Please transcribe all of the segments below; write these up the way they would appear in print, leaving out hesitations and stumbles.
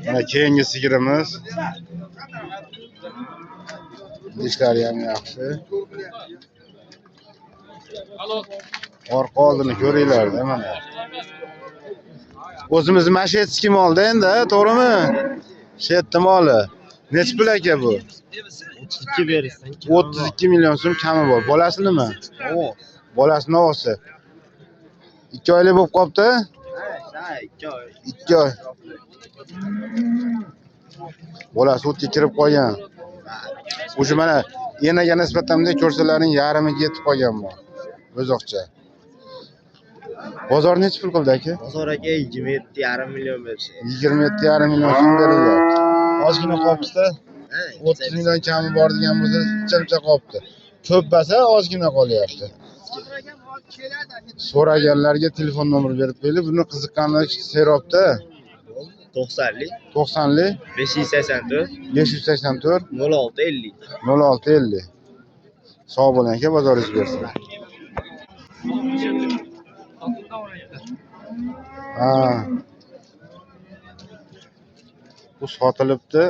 Mana keyingi sigirimiz. Dishlari ham yaxshi. Orqa oldini ko'ringlar-da mana. O'zimiz mashetski molda endi, to'g'rimi? Shetdi moli. Necha pul aka bu? 32 verirsan. 32 million so'm kami bor. Bolasi nima? Bolasi novosi. 2 oylik bo'lib qopti? Ha, 2 oy. 2 oy. Bolasi o'tga kirib qolgan. O'sha mana enaga nisbatan ko'rsalaring yarimiga yetib qolgan bu. O'zoqcha. Bozor necha pul qildi aka? Bozor aka 27,5 million berishdi. 27,5 million so'm berilyapti. Ozgina qolibdi-da. 30 million kami bor degan bo'lsa, chimcha qolibdi. Ko'p bo'lsa ozgina qolyapti. So'raganlarga telefon nomer berib qo'yinglar. Buni qiziqqanlar serobda 90lik 90lik 584 584 0650. 0650. Sog' bo'ling aka, bozoringiz bersin. Ha. Bu sotilibdi.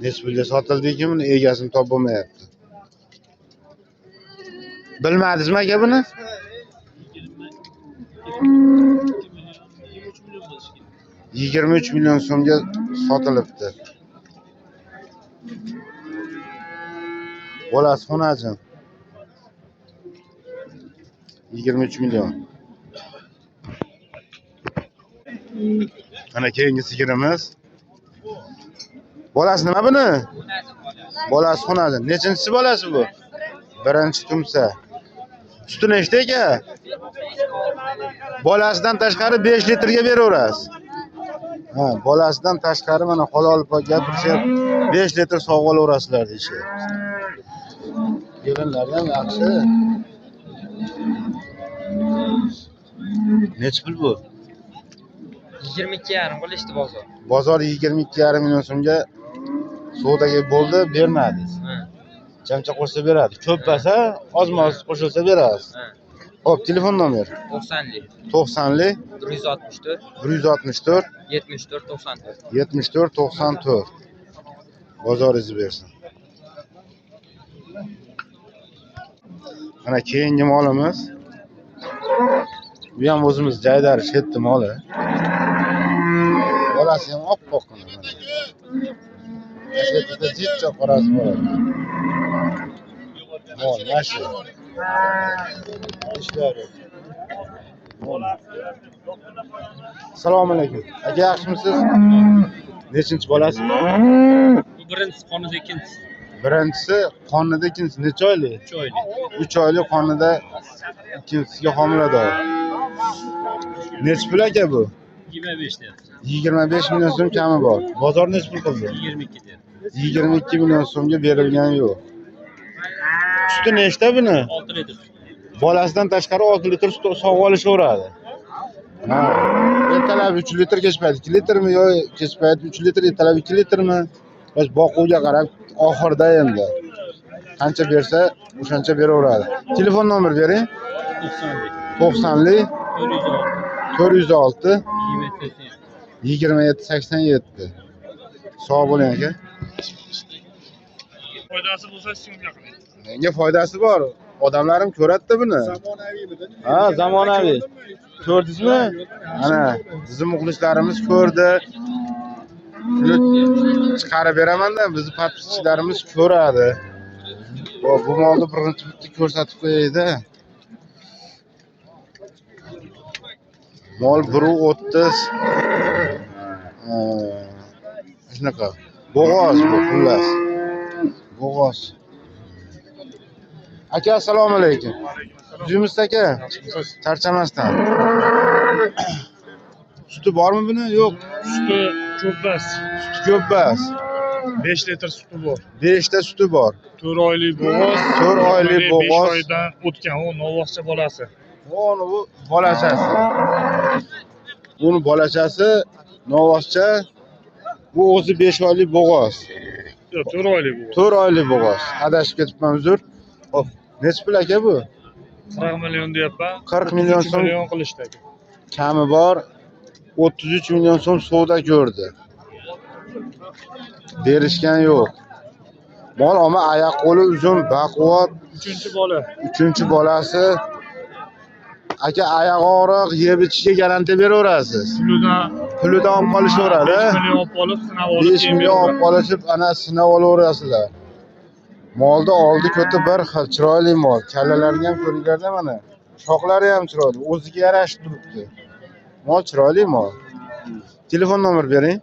Necha pulga sotildiki, buni egasini topib bo'lmayapti. Bilmadingizmi aka buni? 23 million so'mga sotilibdi. Bolasi xonajin. 23 million. Mana keyingi sigirimiz. Bolasi nima buni? Bolasi xonajin. Nechinchisi bolasi bu? Birinchi tumsa. Suti nechta aka? Bolasidan tashqari 5 litrga beraverasiz. Ha, bolasidan tashqari mana halol olib gapirishib 5 litr sog'ib olaverasizlar deyishyapti. Kelinlar ham yaxshi. Necha pul bu? 22,5 qilishdi bozor. Bozor 22,5 million so'mga savdoga bo'ldi, bermadingiz. Chamcha qo'shsa beradi. Ko'p bo'lsa, oz-moz qo'shilsa berasiz. Xo'p, telefon nomer 90lik 90lik 164 164 74 94. 74 94. Bozoringiz bersin. Mana keyingi molimiz. Bu ham o'zimiz jaydari shetdi moli. Bolasi ham oppoq qildi. Shetda jichcha qorasi bor. Mol, mashi. Ishlari. Assalomu alaykum. Aka, yaxshimisiz? Nechinchi bolasi? Bu birinchisi qonida, ikkinchisi. Birinchisi qonida, ikkinchisi necha oylik? 3 oylik. 3 oylik qonida, ikkinchisiga homilador. Necha pul aka bu? 25 deyapti. 25 million so'm kami bor. Bozor necha pul qildi? 22 deyapti. 22 million so'mga berilgan yo'q. Suti nechta buni? 6 litr. Bolasidan tashqari 6 litr sut sog'ib olishaveradi. Ha, ertalab 3 litr, kechpayt 2 litrmi yo kechpayt 3 litr, ertalab 2 litrmi? Biz boquvga qarab oxirda endi qancha bersa o'shancha beraveradi. Telefon nomer bering. 90lik 406 27 87. Sog' bo'ling aka. Foydasi bo'lsa sizga qiling. Menga foydasi bor. Odamlarim ko'radi buni. Ha, zamonaviy. Ko'rdingizmi? Mana bizning muxlislarimiz ko'rdi. Shuni chiqarib beraman-da, bizning podpischilarimiz ko'radi. Bu molni birinchi bitta ko'rsatib qo'yayda. Mol 1.30. Shunaqa. Bo'g'oz bu xullas. Bo'g'oz. Aka, assalomu alaykum. Yuzimizda aka. Charchamasdan. Suti bormi buni? Yo'q. Suti ko'pmas. Suti ko'pmas. 5 litr suti bor. 5 ta suti bor. 4 oylik bo'g'oz. 4 oylik bo'g'oz. 5 oydan o'tgan u novvoqcha bolasi. O'ni bu bolachasi. Buni bolachasi novvoqcha. Bu o'zi 5 oylik bo'g'oz. Yo'q, 4 oylik bo'g'oz. 4 oylik bo'g'oz. Adashib ketibman, uzr. Xo'p, necha pul aka bu? 40 million deyapman. 40 million so'm. 2 million qilishdi aka. kami bor. 33 million so'm savdo ko'rdi. Berishgan yo'q. Mol ama oyoq qo'li uzun, baquvvat. 3-bola. 3-bolasi. Aka oyoq og'riq, yeb ichishga garantiya beraverasiz. Pulidan olib qolishaveradi. 5 million olib sinab olib 5 million olib qolishib, ana sinab olaverasizlar. Molda oldi ko'ti bir xil, chiroyli mol. Kallalarni ham ko'ringlarda mana. Shoxlari ham chiroyli, o'ziga yarashib turibdi. Mol chiroyli mol. Telefon nomer bering.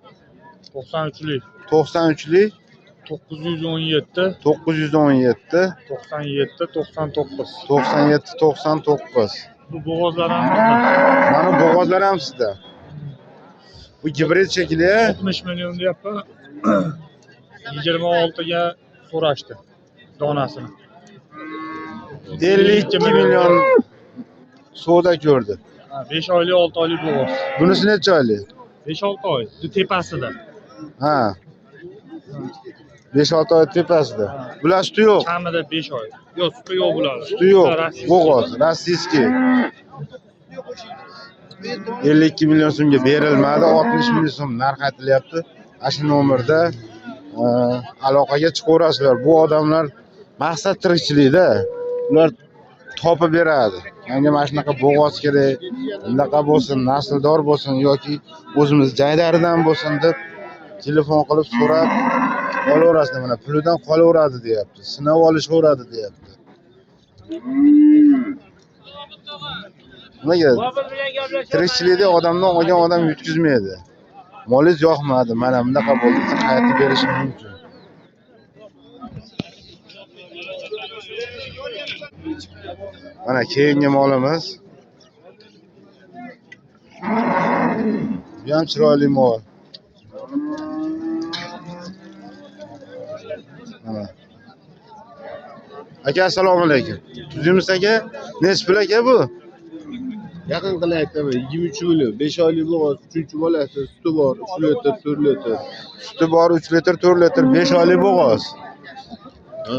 93lik 93lik 917 917 97 99. 97 99. Bu bo'g'ozlar ham Mana bo'g'ozlar ham sizda. Bu gibrid shekli. 60 million deyapman. 26 ga so'rashdi donasini. 52 million savdo ko'rdi. 5 oylik 6 oylik bo'g'oz. Bunisi necha oylik? 5-6 oy. Bu tepasida. Ha. 5-6 oy tepasida. Bular suti yo'q. Kamida 5 oy. Yo'q, suti yo'q bular. Suti yo'q. Bo'g'oz, rossiyskiy. 52 million so'mga berilmadi, 60 million so'm narx aytilyapti. Shu nomerda aloqaga chiqaverasizlar. Bu odamlar maqsad tirikchilikda. Ular topib beradi. Menga mana shunaqa bo'g'oz kerak, bunaqa bo'lsin, nasldor bo'lsin yoki o'zimiz jaydaridan bo'lsin deb telefon qilib so'rab olaverasizlar. Mana pulidan qolaveradi deyapti. Sinab olishaveradi deyapti. Nimaga? Tirikchilikda odamdan olgan odam yutkizmaydi. Molingiz yoqmadi, mana bunaqa bo'ldi, qaytib berishim mumkin. Mana keyingi molimiz. Bu ham chiroyli mol. Mana. Aka assalomu alaykum. Tuzimiz aka, nechta pul aka bu? Yaqin qilib aytaman 23 million 5 oylik bo'g'oz 3-bolasi suti bor 3 litr 4 litr. Suti bor 3 litr 4 litr 5 oylik bo'g'oz. Ha,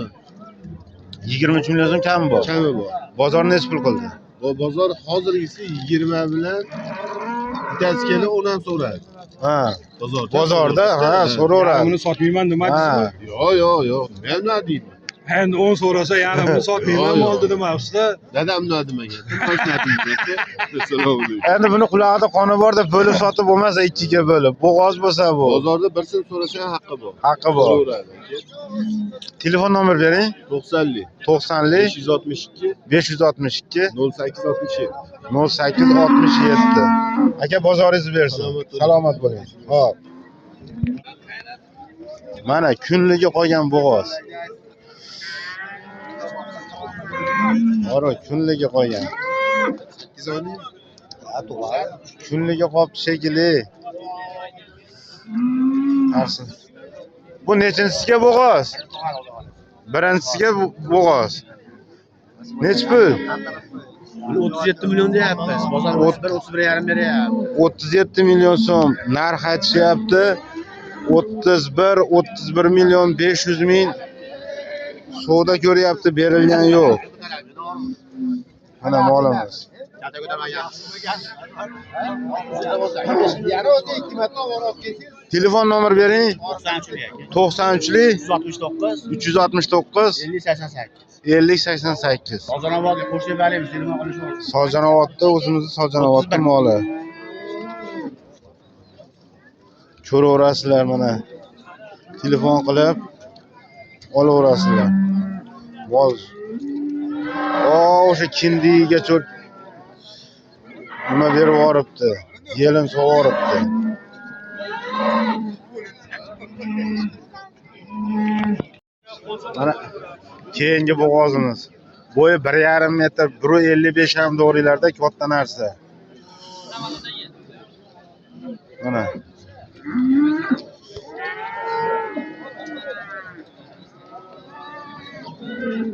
23 million so'm kami bor. kami bor. Bozor necha pul qildi? Bu bozor hozirgisi 20 bilan bittasi kelib undan so'radi. Ha. Bozorda ha, so'raveradi. Buni sotmayman demadingizmi? Yo'q. Men nima deyman? Endi 10 so'rasa yana buni sotmayman mol dedim usta. Dadam nima demagan? Assalomu alaykum. Endi buni qulog'ida qoni bor deb bo'lib sotib bo'lmasa ikkiga bo'lib. Bo'g'oz bo'lsa bu. Bozorda bir so'm so'rashgan haqqi bor. Haqqi bor. So'raveradi. Telefon nomer bering. 90lik 90lik 562 562 0867. 0867. Aka bozoringiz bersin. Salomat bo'ling. Xo'p. Mana kunligi qolgan bo'g'oz. Ora kunligi qolgan. 8 oylik. Kunligi qolibdi shekilli. Qarsin. Bu nechinchisiga bo'g'oz? Birinchisiga bo'g'oz. Nech pul? 37 million deyapmiz. Bozor 31,5 beryapti. 37 million so'm narx aytishyapti. 31 million 500 ming savdo ko'ryapti, berilgan yo'q. Mana molimiz. Telefon nomer bering. 93lik 369 50 88. Sozanovodga qo'shib beramiz, telefon qilishimiz. Sozanovodda o'zimizni Sozanovodda moli. Ko'raverasizlar mana. Telefon qilib olaverasizlar. Mol. O'sha kindiga cho'k nima berib yoribdi? Yelin sug'oribdi. Mana keyingi bo'g'ozimiz. Bo'yi 1,5 metr, 1.55 ham do'ringlarda katta narsa. Mana.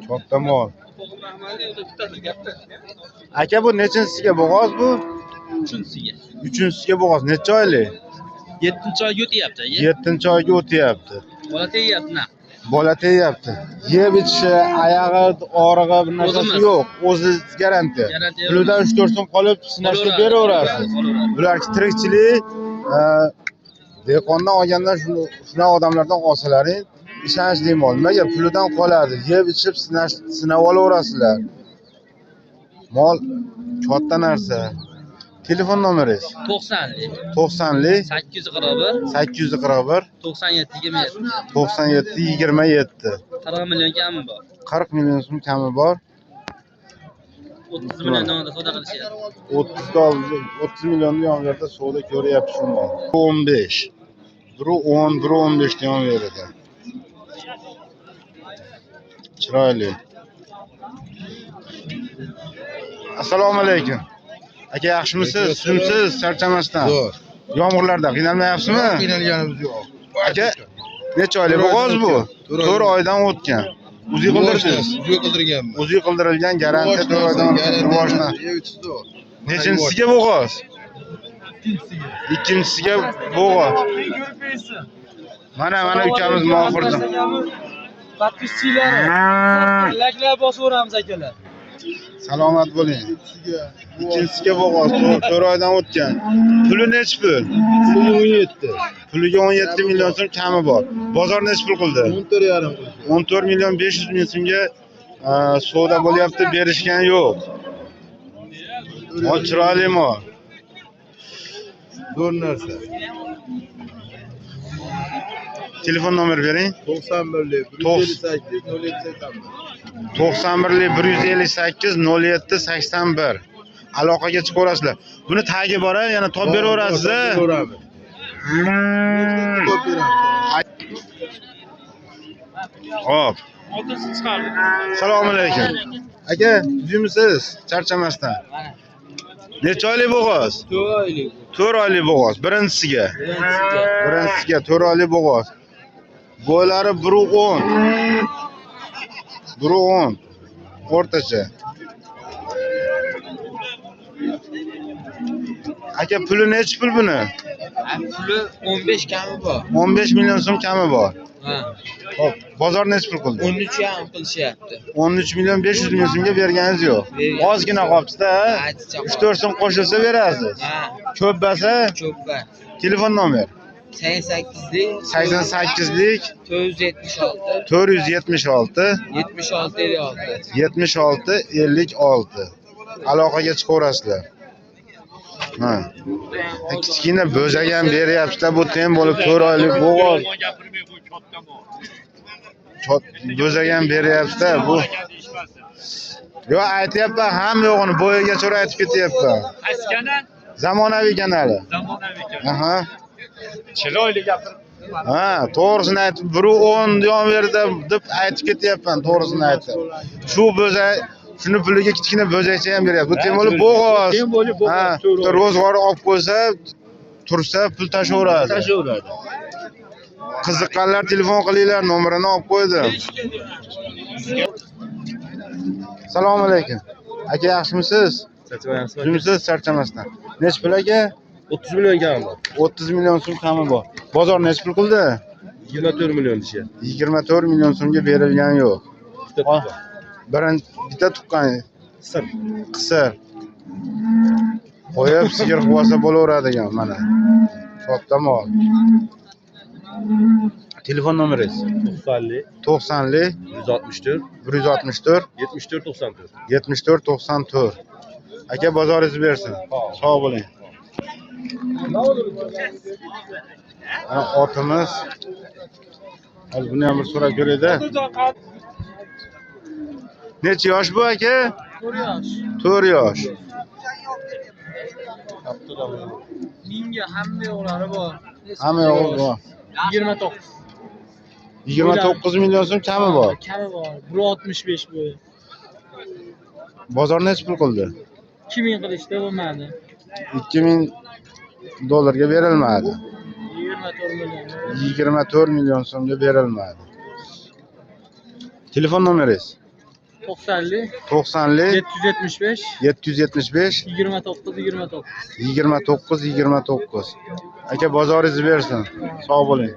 Katta mol. Aka bu nechinchisiga bo'g'oz bu? 3-siga. 3-siga bo'g'oz necha oylik? 7-oy o'tyapti. 7-oyga o'tyapti. Bola tegyapti. bola tegyapti. Yeb ichishi, oyog'i, og'rig'i bir narsasi yo'q. O'zi garantiya. Pulidan 3-4 so'm qolib sinashga beraverasiz. Bular tirikchilik, dehqondan olgandan shunaqa odamlardan olsalaring, ishonchli mol. Nimaga pulidan qoladi? Yeb ichib sinab olaverasizlar. Mol katta narsa. Telefon nomeringiz? 90lik 90lik 841 841 97 27. 97 27. 40 million kami bor. 40 million so'm kami bor. 30 million donda savdo qilishyapti. 30 millionni yon yerda savdo ko'ryapti shu mol. 15. Biri 10, biri 15 yon yerda. Chiroyli. Assalomu alaykum. Aka yaxshimisiz? Sumsiz, charchamasdan. Zo'r. Yomg'irlarda qiynalmayapsizmi? Qiynalganimiz yo'q. Aka, necha oylik bo'g'oz bu? 4 oydan o'tgan. O'zi qildirdingiz. O'zi qildirganman. O'zi qildirilgan garantiya 4 oydan rivojdan. Nechinchisiga bo'g'oz? Ikkinchisiga bo'g'oz. Mana ukamiz mohirdi. Подписчilari. Laklab bosaveramiz akalar. Salomat bo'ling. Ikkinchisiga bo'g'oz 4 oydan o'tgan. Puli nechi pul? Puli 17. Puliga 17 million so'm kami bor. Bozor nechi pul qildi? 14,5 qildi. 14 million 500 ming so'mga savdo bo'lyapti, berishgan yo'q. Mol chiroyli mol. Zo'r narsa. Telefon nomer bering. 91lik 158 0781. 91lik 158 0781. Aloqaga chiqaverasizlar. Buni tagi bor, yana top beraverasiz. To'g'rimi? Top beramiz. Hop. Assalomu alaykum. Aka, yuzimisiz? Charchamasdan. Necha oylik bo'g'oz? 4 oylik. 4 oylik bo'g'oz. Birinchisiga 4 oylik bo'g'oz. Bo'ylari 1.10. 1.10. O'rtacha. Aka, puli nechi pul buni? Puli 15 kami bor. 15 million so'm kami bor. Ha. Hop, bozor nechi pul qildi? 13 ham qilishyapti. 13 million 500 ming so'mga berganingiz yo'q. Ozgina qolibdi-da. 3-4 so'm qo'shilsa berasiz. Ha. Ko'p bo'lsa, Cho'ppa. telefon nomer 88lik 88lik 476 476 76 56. 76 56. Aloqaga chiqaverasizlar. Ha. Kichkina bo'zagan beryapti, bu tem bo'lib 4 oylik bo'g'oz. Bo'zagan beryapti bu. Yo, aytyapman, hamma yo'g'ini bo'yiga cho'ra aytib ketyapman. Qaysi kanal? Zamonaviy kanali. Zamonaviy kanal. Aha. Chiroyli gapir. Ha, to'g'risini aytib, 1.10 yon berdi deb aytib ketyapman, to'g'risini aytib. Shu bo'zak, shuni puliga kichkina bo'zakcha ham beryapti. Bu tem bo'lib bo'g'oz. Tem bo'lib bo'g'oz. Ha, ro'zg'or olib qo'ysa, tursa pul tashaveradi. Qiziqqanlar telefon qilinglar, nomerini olib qo'ydim. Assalomu alaykum. Aka, yaxshimisiz? Yuzimisiz, charchamasdan. Nech pul aka? 30 million kami bor. 30 million so'm kami bor. Bozor nech pul qildi? 24 million deyapti. 24 million so'mga berilgan yo'q. Bitta tuqqan qisir. Qo'yib sigir quvasa bo'laveradigan mana. Katta mol. Telefon nomeringiz? 90lik 164 164 74 94. 74 94. Aka, bozoringiz bersin. Sog' bo'ling. Mana otimiz. Hozir buni ham bir so'rab ko'rayda. Necha yosh bu aka? 4 yosh. Minga hamma yo'qlari bor. Hamma yo'q bor. 29. 29 million so'm kami bor. Kami bor. 1.65 bu. Bozor necha pul qildi? 2000 qilishda bo'lmadi. 2000 dollarga berilmadi. 24 million. 24 million so'mga berilmadi. Telefon nomeringiz? 90lik 90lik 775 775 29 29. 29 29. Aka, bozoringiz bersin. Sog' bo'ling.